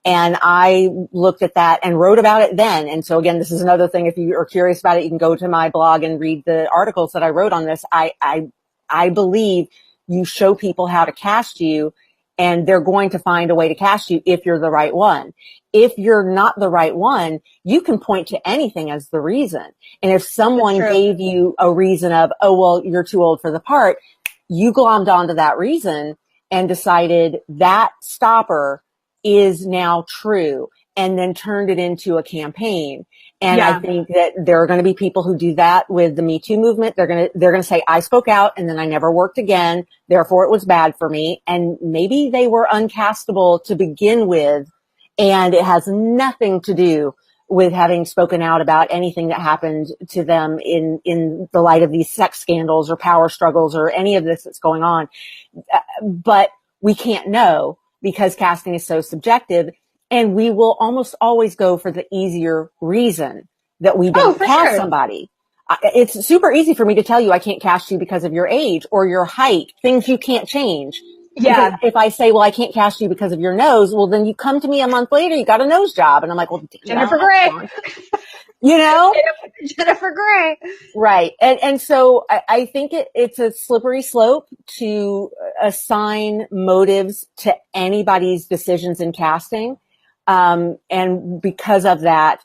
And I looked at that and wrote about it then. And so again, this is another thing. If you are curious about it, you can go to my blog and read the articles that I wrote on this. I believe you show people how to cast you, and they're going to find a way to cast you if you're the right one. If you're not the right one, you can point to anything as the reason. And if someone gave you a reason of, oh, well, you're too old for the part, you glommed onto that reason and decided that stopper is now true, and then turned it into a campaign. And I think that there are going to be people who do that with the Me Too movement. They're going to say, I spoke out and then I never worked again. Therefore it was bad for me. And maybe they were uncastable to begin with. And it has nothing to do with having spoken out about anything that happened to them in the light of these sex scandals or power struggles or any of this that's going on. But we can't know because casting is so subjective. And we will almost always go for the easier reason that we don't cast somebody. It's super easy for me to tell you I can't cast you because of your age or your height, things you can't change. Yeah. Because if I say, well, I can't cast you because of your nose, well, then you come to me a month later, you got a nose job. And I'm like, well, Jennifer Grey. Jennifer Grey. Right. And so I think it's a slippery slope to assign motives to anybody's decisions in casting. And because of that,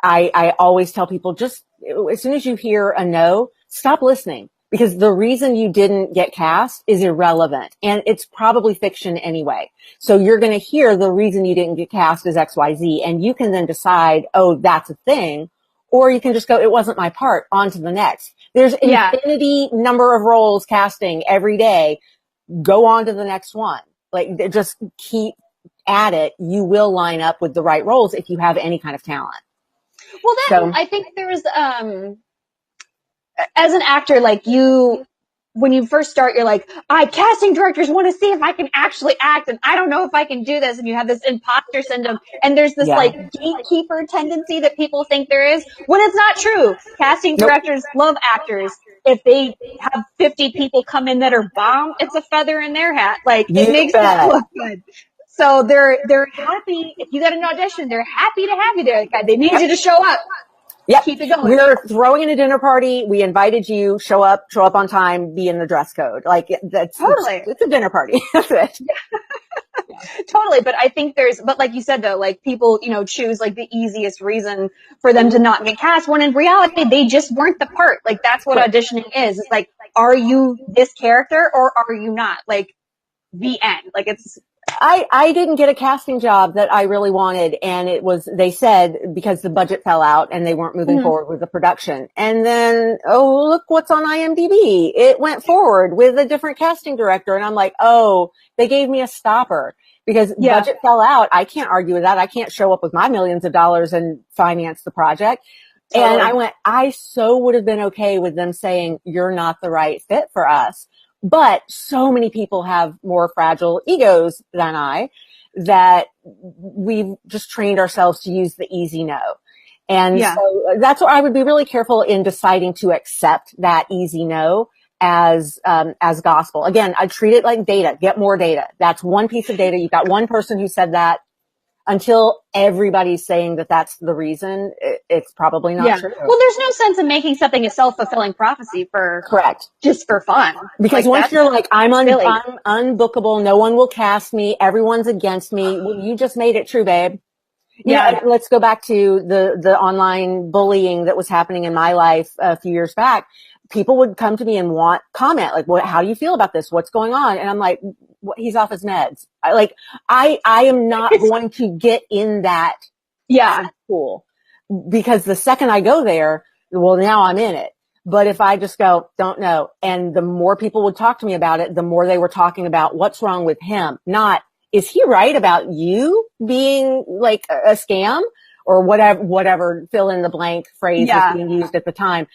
I always tell people, just as soon as you hear a no, stop listening, because the reason you didn't get cast is irrelevant, and it's probably fiction anyway. So you're going to hear the reason you didn't get cast is XYZ, and you can then decide, oh, that's a thing, or you can just go, it wasn't my part, on to the next. There's infinity number of roles casting every day. Go on to the next one. Like, just keep at it. You will line up with the right roles if you have any kind of talent. Well, I think there's, as an actor, like, when you first start, you're like, casting directors want to see if I can actually act, and I don't know if I can do this, and you have this imposter syndrome, and there's this like gatekeeper tendency that people think there is, when it's not true. Casting directors love actors. If they have 50 people come in that are bomb, it's a feather in their hat. Like, it makes them look good. So they're happy. If you got an audition, they're happy to have you there. They need you to show up. Yep. Keep it going. We're throwing in a dinner party. We invited you. Show up on time, be in the dress code. Like, that's totally. It's a dinner party. That's it. Totally. But I think but like you said though, like, people, choose like the easiest reason for them to not get cast, when in reality, they just weren't the part. Like, that's what auditioning is. It's like, are you this character or are you not? Like, the end. Like, it's, I didn't get a casting job that I really wanted, and they said because the budget fell out and they weren't moving forward with the production. And then, oh, look what's on IMDb. It went forward with a different casting director, and I'm like, oh, they gave me a stopper because budget fell out. I can't argue with that. I can't show up with my millions of dollars and finance the project. Totally. And I went, I so would have been okay with them saying, you're not the right fit for us. But so many people have more fragile egos than I that we've just trained ourselves to use the easy no. And so that's why I would be really careful in deciding to accept that easy no as gospel. Again, I treat it like data. Get more data. That's one piece of data. You've got one person who said that. Until everybody's saying that that's the reason, it's probably not true. Well, there's no sense in making something a self-fulfilling prophecy correct, just for fun. Because once you're like, I'm unbookable, no one will cast me, everyone's against me. Well, you just made it true, babe. Yeah. Let's go back to the online bullying that was happening in my life a few years back. People would come to me and want comment, like, how do you feel about this? What's going on? And I'm like, he's off his meds. I am not going to get in that pool, because the second I go there, well, now I'm in it. But if I just go, don't know. And the more people would talk to me about it, the more they were talking about what's wrong with him. Not, is he right about you being like a scam or whatever fill in the blank phrase was being used at the time.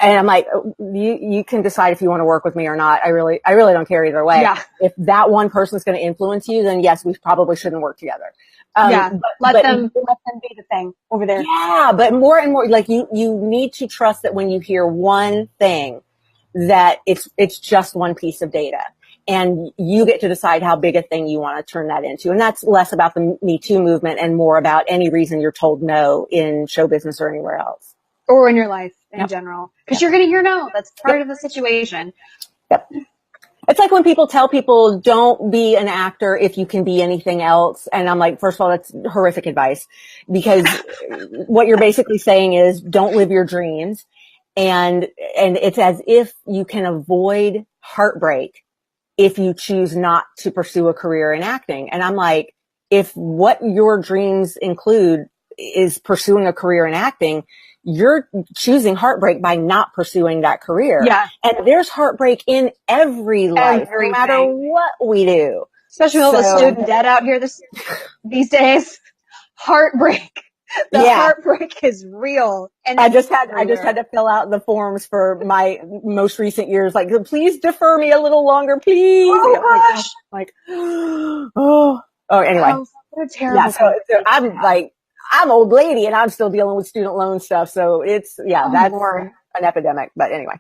And I'm like, you can decide if you want to work with me or not. I really don't care either way. Yeah. If that one person is going to influence you, then yes, we probably shouldn't work together. Let them be the thing over there. Yeah. But more and more, like you need to trust that when you hear one thing, that it's just one piece of data, and you get to decide how big a thing you want to turn that into. And that's less about the Me Too movement and more about any reason you're told no in show business or anywhere else. Or in your life in general. Because you're going to hear no. That's part of the situation. Yep. It's like when people tell people, don't be an actor if you can be anything else. And I'm like, first of all, that's horrific advice, because what you're basically saying is don't live your dreams. And it's as if you can avoid heartbreak if you choose not to pursue a career in acting. And I'm like, if what your dreams include is pursuing a career in acting, you're choosing heartbreak by not pursuing that career. Yeah. And there's heartbreak in every life, no matter what we do. Especially with all the student debt out here these days. Heartbreak. Heartbreak is real. And I just had to fill out the forms for my most recent years. Like, please defer me a little longer, please. Oh gosh. Anyway. What a terrible. Yeah. So I'm like, I'm an old lady and I'm still dealing with student loan stuff. So that's an epidemic. But anyway.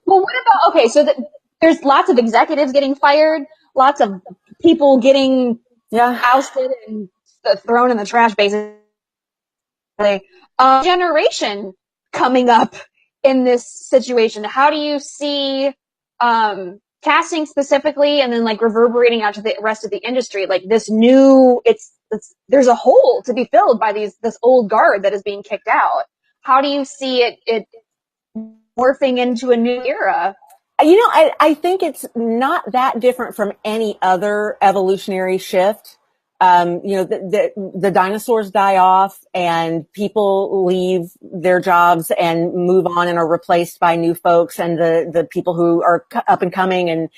Well, what about, so there's lots of executives getting fired, lots of people getting ousted and thrown in the trash, basically. Generation coming up in this situation. How do you see casting specifically, and then like reverberating out to the rest of the industry? Like this new, there's a hole to be filled by this old guard that is being kicked out. How do you see it morphing into a new era? I think it's not that different from any other evolutionary shift. The dinosaurs die off and people leave their jobs and move on and are replaced by new folks, and the people who are up and coming and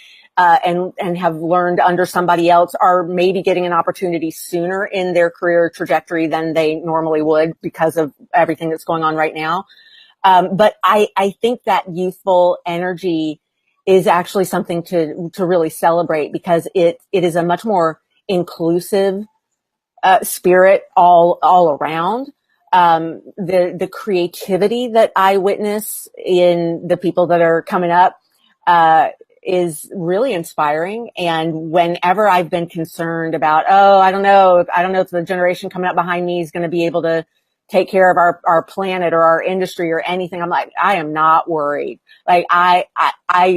have learned under somebody else are maybe getting an opportunity sooner in their career trajectory than they normally would because of everything that's going on right now. But I think that youthful energy is actually something to really celebrate, because it is a much more inclusive spirit all around. The creativity that I witness in the people that are coming up is really inspiring. And whenever I've been concerned about, I don't know if the generation coming up behind me is going to be able to take care of our planet or our industry or anything, I'm like, I am not worried. Like I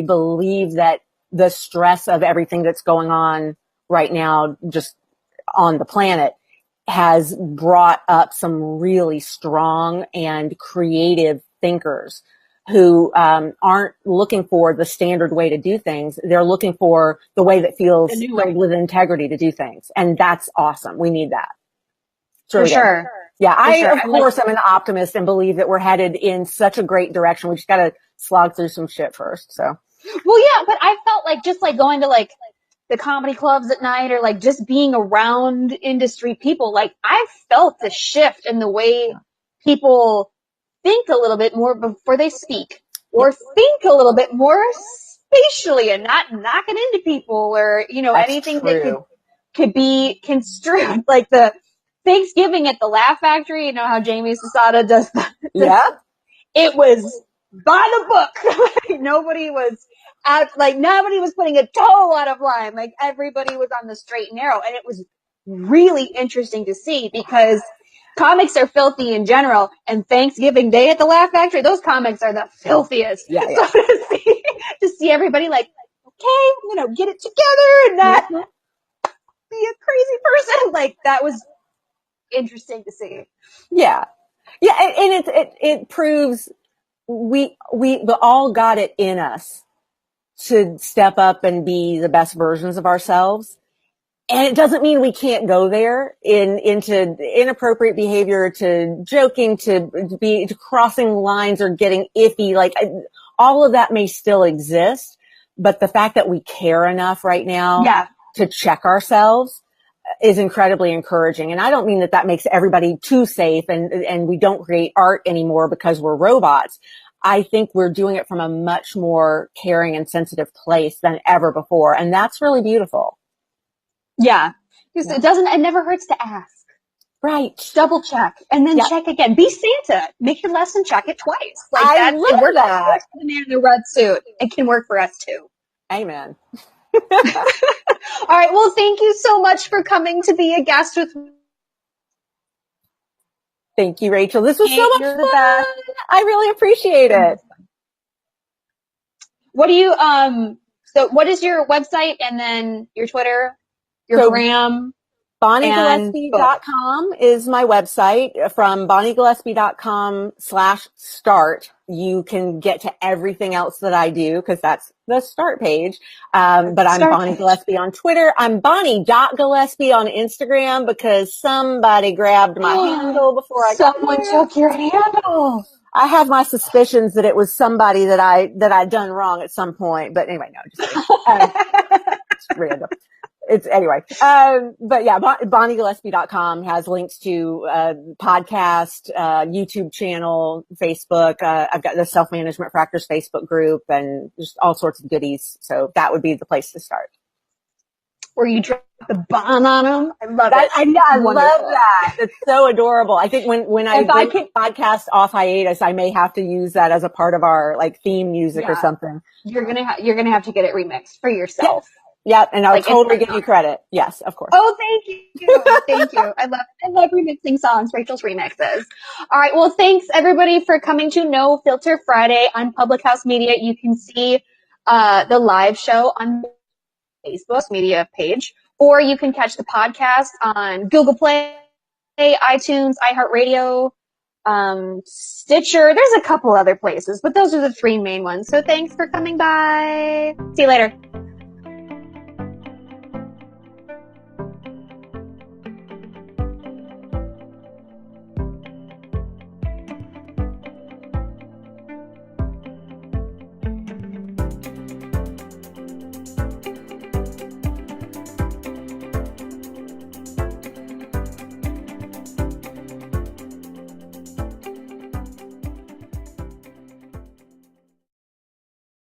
believe that the stress of everything that's going on right now, just on the planet, has brought up some really strong and creative thinkers who aren't looking for the standard way to do things. They're looking for the way that feels filled with integrity to do things. And that's awesome. We need that. For sure. Yeah, of course, I'm an optimist and believe that we're headed in such a great direction. We just got to slog through some shit first. So. Well, yeah, but I felt like just like going to like the comedy clubs at night, or like just being around industry people, like I felt the shift in the way people think a little bit more before they speak, or think a little bit more spatially and not knocking into people, or, you know, That's anything true. that could be construed. Like the Thanksgiving at the Laugh Factory, you know how Jamie Sasada does that? Yeah. It was by the book. Like, nobody was putting a toe out of line. Like everybody was on the straight and narrow. And it was really interesting to see, because comics are filthy in general, and Thanksgiving Day at the Laugh Factory, those comics are the filthiest. Yeah. So to see everybody like, okay, you know, get it together and not be a crazy person. Like that was interesting to see. Yeah. Yeah. And it proves we all got it in us to step up and be the best versions of ourselves. And it doesn't mean we can't go there into inappropriate behavior, to joking, to crossing lines or getting iffy. Like all of that may still exist, but the fact that we care enough right now to check ourselves is incredibly encouraging. And I don't mean that makes everybody too safe and we don't create art anymore because we're robots. I think we're doing it from a much more caring and sensitive place than ever before. And that's really beautiful. Yeah. Because it never hurts to ask. Right. Double check and then check again. Be Santa. Make your lesson, check it twice. Like I love that. It works for the man in the red suit. It can work for us too. Amen. All right. Well, thank you so much for coming to be a guest with me. Thank you, Rachel. This was so much You're fun. the best. I really appreciate it. What do you, so what is your website and then your Twitter, your gram? BonnieGillespie.com is my website. From BonnieGillespie.com/start, you can get to everything else that I do, because that's the start page. But I'm Bonnie Gillespie on Twitter. I'm Bonnie.Gillespie on Instagram, because somebody grabbed my handle before I got Someone there. took your handle. I have my suspicions that it was somebody that I'd done wrong at some point. But anyway, no, just it's random. It's anyway. But yeah, BonnieGillespie.com has links to, podcast, YouTube channel, Facebook. I've got the Self-Management for Actors Facebook group and just all sorts of goodies. So that would be the place to start. Where you drop the bomb on them. I love it. I love that. It's so adorable. I think when I podcast off hiatus, I may have to use that as a part of our like theme music or something. You're gonna have to get it remixed for yourself. Yeah, and I'll totally give you credit. Yes, of course. Oh, thank you. Thank you. I love remixing songs, Rachel's remixes. All right. Well, thanks everybody for coming to No Filter Friday on Public House Media. You can see the live show on Facebook media page, or you can catch the podcast on Google Play, iTunes, iHeartRadio, Stitcher. There's a couple other places, but those are the three main ones. So thanks for coming by. See you later.